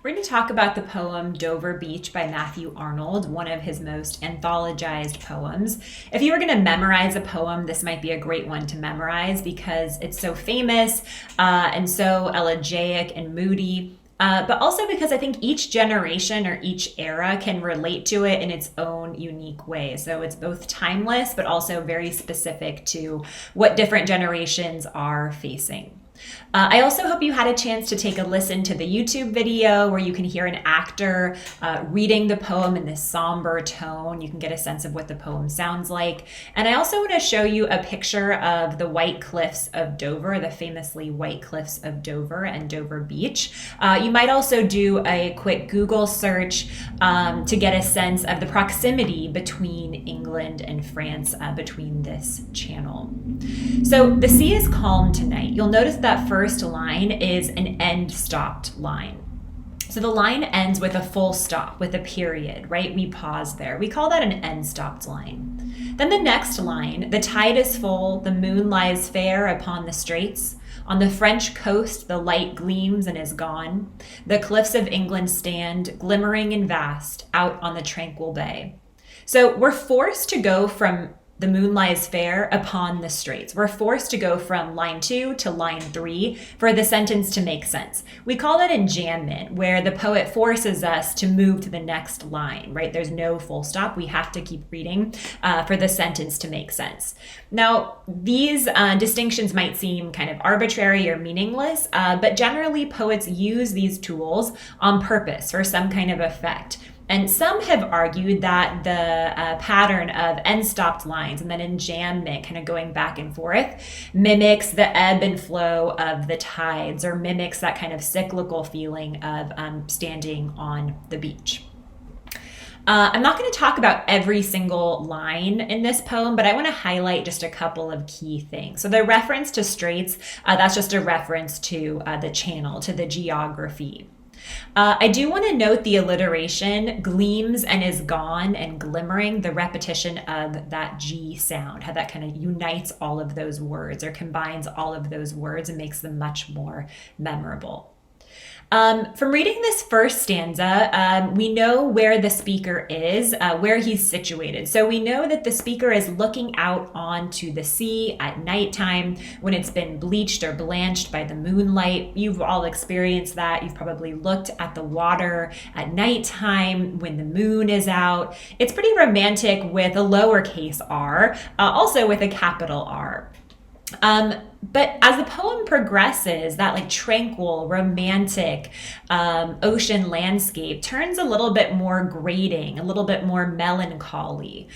We're going to talk about the poem Dover Beach by Matthew Arnold, one of his most anthologized poems. If you were going to memorize a poem, this might be a great one to memorize because it's so famous and so elegiac and moody. But also because I think each generation or each era can relate to it in its own unique way. So it's both timeless, but also very specific to what different generations are facing. I also hope you had a chance to take a listen to the YouTube video where you can hear an actor reading the poem in this somber tone. You can get a sense of what the poem sounds like. And I also want to show you a picture of the White Cliffs of Dover, the famously White Cliffs of Dover and Dover Beach. You might also do a quick Google search to get a sense of the proximity between England and France between this channel. So the sea is calm tonight. You'll notice that first line is an end-stopped line. So the line ends with a full stop, with a period, right? We pause there. We call that an end-stopped line. Then the next line, the tide is full, the moon lies fair upon the straits. On the French coast, the light gleams and is gone. The cliffs of England stand, glimmering and vast, out on the tranquil bay. So we're forced to go from the moon lies fair upon the straits. We're forced to go from line 2 to line 3 for the sentence to make sense. We call that enjambment, where the poet forces us to move to the next line, right? There's no full stop. We have to keep reading for the sentence to make sense. Now, these distinctions might seem kind of arbitrary or meaningless, but generally poets use these tools on purpose for some kind of effect. And some have argued that the pattern of end-stopped lines and then enjambment, kind of going back and forth, mimics the ebb and flow of the tides, or mimics that kind of cyclical feeling of standing on the beach. I'm not going to talk about every single line in this poem, but I want to highlight just a couple of key things. So the reference to straits, that's just a reference to the channel, to the geography. I do want to note the alliteration, gleams and is gone, and glimmering, the repetition of that G sound, how that kind of unites all of those words or combines all of those words and makes them much more memorable. From reading this first stanza, we know where the speaker is, where he's situated. So we know that the speaker is looking out onto the sea at nighttime when it's been bleached or blanched by the moonlight. You've all experienced that. You've probably looked at the water at nighttime when the moon is out. It's pretty romantic with a lowercase r, also with a capital R. But as the poem progresses, that like tranquil, romantic ocean landscape turns a little bit more grating, a little bit more melancholy.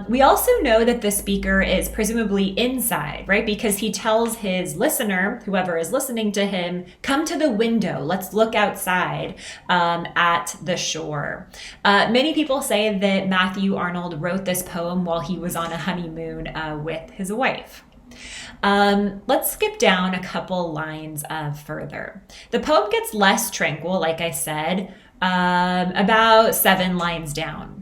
We also know that the speaker is presumably inside, right? Because he tells his listener, whoever is listening to him, come to the window, let's look outside at the shore. Many people say that Matthew Arnold wrote this poem while he was on a honeymoon with his wife. Let's skip down a couple lines further. The poem gets less tranquil, like I said, about 7 lines down.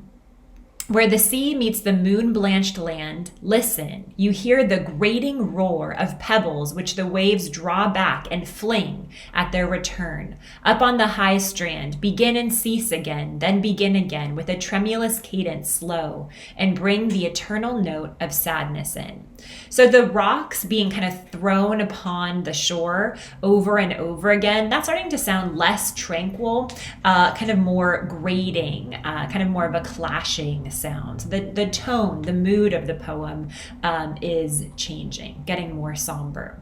Where the sea meets the moon-blanched land, listen, you hear the grating roar of pebbles which the waves draw back and fling at their return. Up on the high strand, begin and cease again, then begin again with a tremulous cadence slow, and bring the eternal note of sadness in. So the rocks being kind of thrown upon the shore over and over again, that's starting to sound less tranquil, kind of more grating, kind of more of a clashing sound. The tone, the mood of the poem is changing, getting more somber.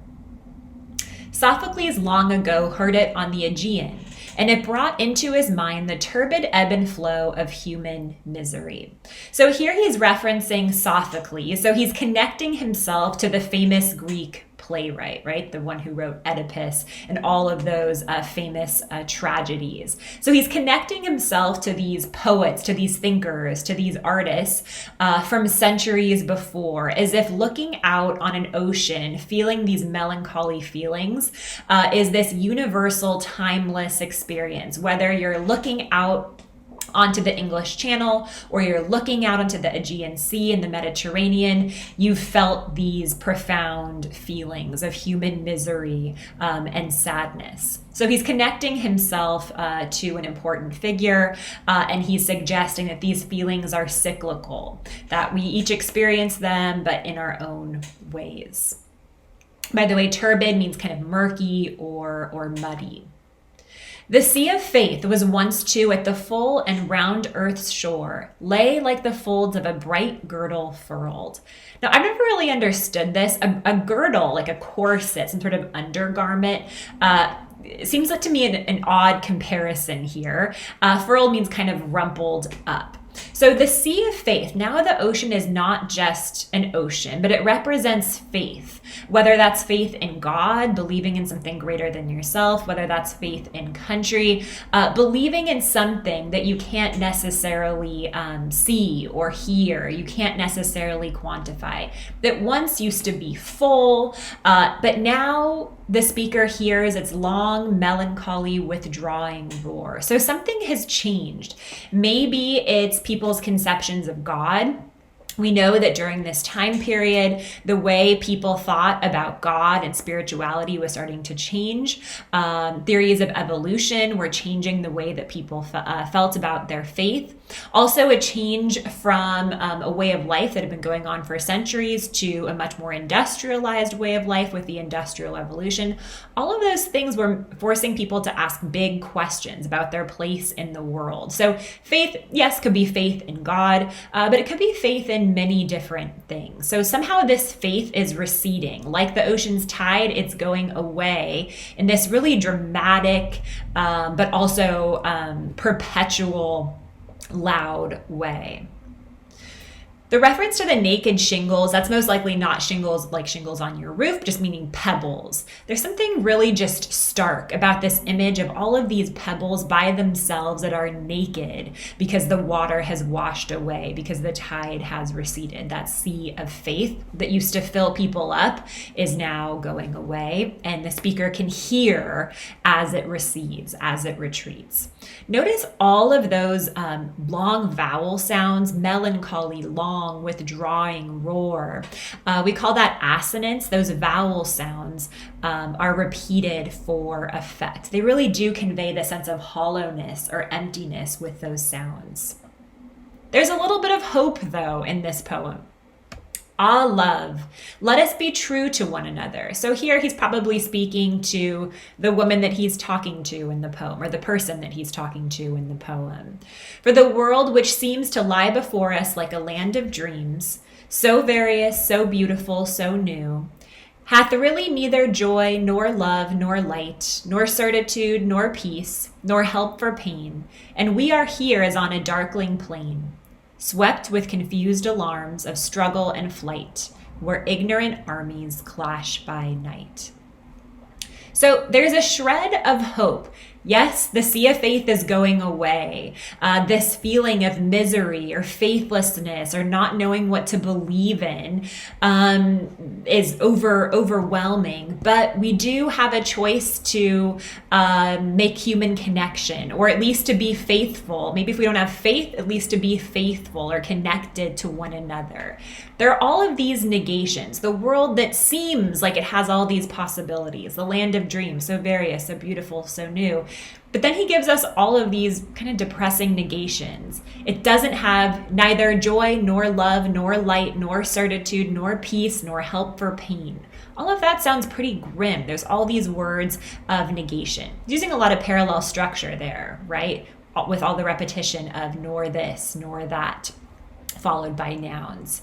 Sophocles long ago heard it on the Aegean, and it brought into his mind the turbid ebb and flow of human misery. So here he's referencing Sophocles. So he's connecting himself to the famous Greek playwright, right? The one who wrote Oedipus and all of those famous tragedies. So he's connecting himself to these poets, to these thinkers, to these artists from centuries before, as if looking out on an ocean, feeling these melancholy feelings, is this universal, timeless experience. Whether you're looking out onto the English Channel or you're looking out onto the Aegean Sea and the Mediterranean, you felt these profound feelings of human misery and sadness. So he's connecting himself to an important figure, and he's suggesting that these feelings are cyclical, that we each experience them, but in our own ways. By the way, turbid means kind of murky or muddy. The sea of faith was once too at the full and round earth's shore, lay like the folds of a bright girdle furled. Now, I've never really understood this. A girdle, like a corset, some sort of undergarment, it seems like to me an odd comparison here. Furled means kind of rumpled up. So the sea of faith, now the ocean is not just an ocean, but it represents faith, whether that's faith in God, believing in something greater than yourself, whether that's faith in country, believing in something that you can't necessarily see or hear, you can't necessarily quantify, that once used to be full, but now the speaker hears its long, melancholy, withdrawing roar. So something has changed. Maybe it's people's conceptions of God. We know that during this time period, the way people thought about God and spirituality was starting to change. Theories of evolution were changing the way that people felt about their faith. Also, a change from a way of life that had been going on for centuries to a much more industrialized way of life with the Industrial Revolution. All of those things were forcing people to ask big questions about their place in the world. So faith, yes, could be faith in God, but it could be faith in many different things. So somehow this faith is receding. Like the ocean's tide, it's going away in this really dramatic, but also perpetual, loud way. The reference to the naked shingles, that's most likely not shingles like shingles on your roof, just meaning pebbles. There's something really just stark about this image of all of these pebbles by themselves that are naked because the water has washed away, because the tide has receded. That sea of faith that used to fill people up is now going away, and the speaker can hear as it recedes, as it retreats. Notice all of those long vowel sounds, melancholy, long, withdrawing, roar. We call that assonance. Those vowel sounds are repeated for effect. They really do convey the sense of hollowness or emptiness with those sounds. There's a little bit of hope, though, in this poem. Ah, love, let us be true to one another. So here he's probably speaking to the woman that he's talking to in the poem, or the person that he's talking to in the poem. For the world which seems to lie before us like a land of dreams, so various, so beautiful, so new, hath really neither joy, nor love, nor light, nor certitude, nor peace, nor help for pain, and we are here as on a darkling plain, swept with confused alarms of struggle and flight, where ignorant armies clash by night. So there's a shred of hope. Yes, the sea of faith is going away. This feeling of misery or faithlessness or not knowing what to believe in is overwhelming. But we do have a choice to make human connection, or at least to be faithful. Maybe if we don't have faith, at least to be faithful or connected to one another. There are all of these negations. The world that seems like it has all these possibilities, the land of dreams, so various, so beautiful, so new. But then he gives us all of these kind of depressing negations. It doesn't have neither joy, nor love, nor light, nor certitude, nor peace, nor help for pain. All of that sounds pretty grim. There's all these words of negation. Using a lot of parallel structure there, right? With all the repetition of nor this, nor that, followed by nouns.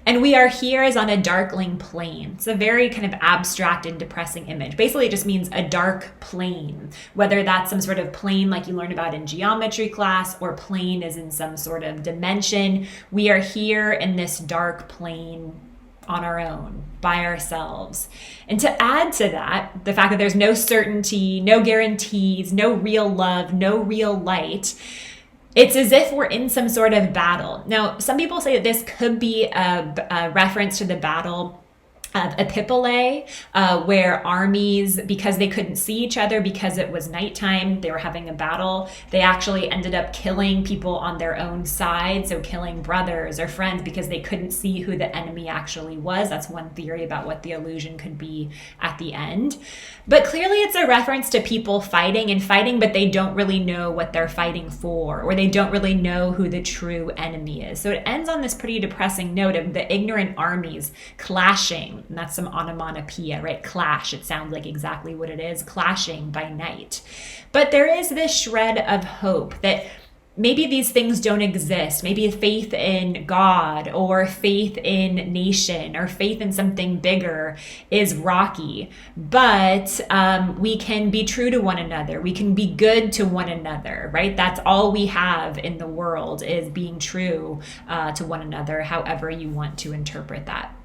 And we are here as on a darkling plain. It's a very kind of abstract and depressing image. Basically, it just means a dark plane, whether that's some sort of plane like you learned about in geometry class, or plane is in some sort of dimension. We are here in this dark plane on our own, by ourselves. And to add to that, the fact that there's no certainty, no guarantees, no real love, no real light, it's as if we're in some sort of battle. Now, some people say that this could be a reference to the battle of Epipolae, where armies, because they couldn't see each other because it was nighttime, they were having a battle, they actually ended up killing people on their own side, so killing brothers or friends because they couldn't see who the enemy actually was. That's one theory about what the illusion could be at the end. But clearly it's a reference to people fighting, but they don't really know what they're fighting for, or they don't really know who the true enemy is. So it ends on this pretty depressing note of the ignorant armies clashing. And that's some onomatopoeia, right? Clash. It sounds like exactly what it is, clashing by night. But there is this shred of hope that maybe these things don't exist. Maybe faith in God or faith in nation or faith in something bigger is rocky. But we can be true to one another. We can be good to one another, right? That's all we have in the world, is being true to one another, however you want to interpret that.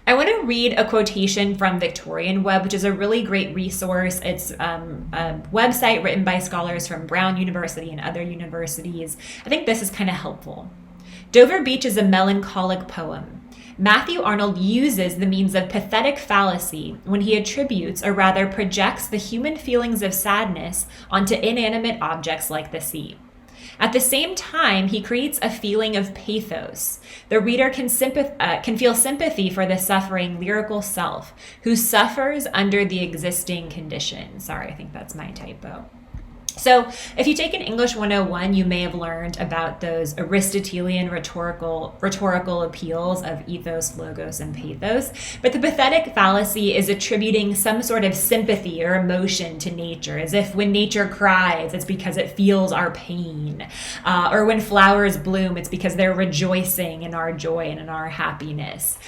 I want to read a quotation from Victorian Web, which is a really great resource. It's a website written by scholars from Brown University and other universities. I think this is kind of helpful. Dover Beach is a melancholic poem. Matthew Arnold uses the means of pathetic fallacy when he attributes, or rather projects, the human feelings of sadness onto inanimate objects like the sea. At the same time, he creates a feeling of pathos. The reader can feel sympathy for the suffering lyrical self who suffers under the existing condition. Sorry, I think that's my typo. So if you take an English 101, you may have learned about those Aristotelian rhetorical appeals of ethos, logos, and pathos. But the pathetic fallacy is attributing some sort of sympathy or emotion to nature, as if when nature cries, it's because it feels our pain. Or when flowers bloom, it's because they're rejoicing in our joy and in our happiness.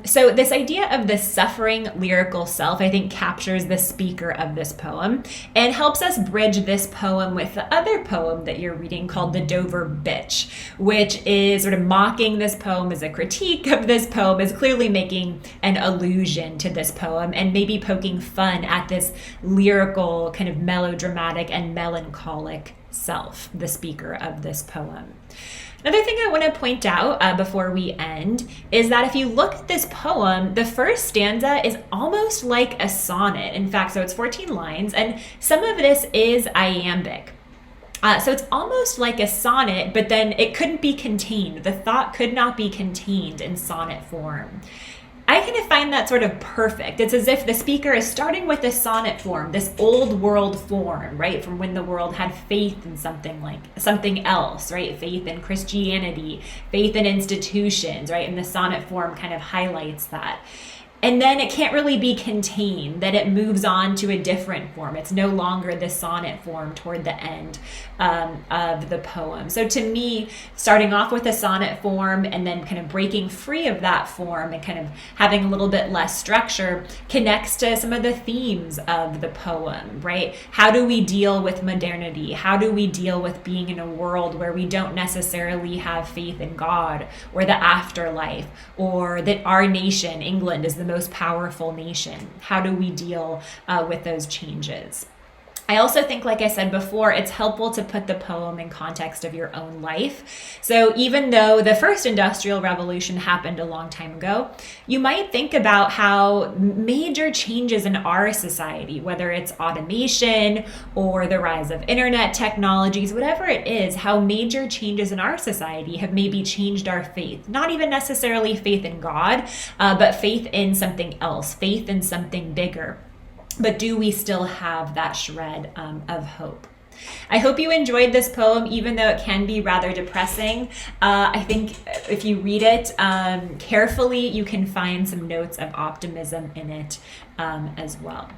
So this idea of the suffering lyrical self, I think, captures the speaker of this poem and helps us bridge this poem with the other poem that you're reading called The Dover Bitch, which is sort of mocking this poem as a critique of this poem, is clearly making an allusion to this poem and maybe poking fun at this lyrical, kind of melodramatic and melancholic self, the speaker of this poem. Another thing I want to point out before we end is that if you look at this poem, the first stanza is almost like a sonnet. In fact, so it's 14 lines, and some of this is iambic. So it's almost like a sonnet, but then it couldn't be contained. The thought could not be contained in sonnet form. I kind of find that sort of perfect. It's as if the speaker is starting with a sonnet form, this old world form, right? From when the world had faith in something else, right? Faith in Christianity, faith in institutions, right? And the sonnet form kind of highlights that. And then it can't really be contained, that it moves on to a different form. It's no longer the sonnet form toward the end of the poem. So to me, starting off with a sonnet form and then kind of breaking free of that form and kind of having a little bit less structure connects to some of the themes of the poem, right? How do we deal with modernity? How do we deal with being in a world where we don't necessarily have faith in God or the afterlife, or that our nation, England, is the most powerful nation? How do we deal with those changes? I also think, like I said before, it's helpful to put the poem in context of your own life. So even though the first industrial revolution happened a long time ago, you might think about how major changes in our society, whether it's automation or the rise of internet technologies, whatever it is, how major changes in our society have maybe changed our faith. Not even necessarily faith in God, but faith in something else, faith in something bigger. But do we still have that shred of hope? I hope you enjoyed this poem, even though it can be rather depressing. I think if you read it carefully, you can find some notes of optimism in it as well.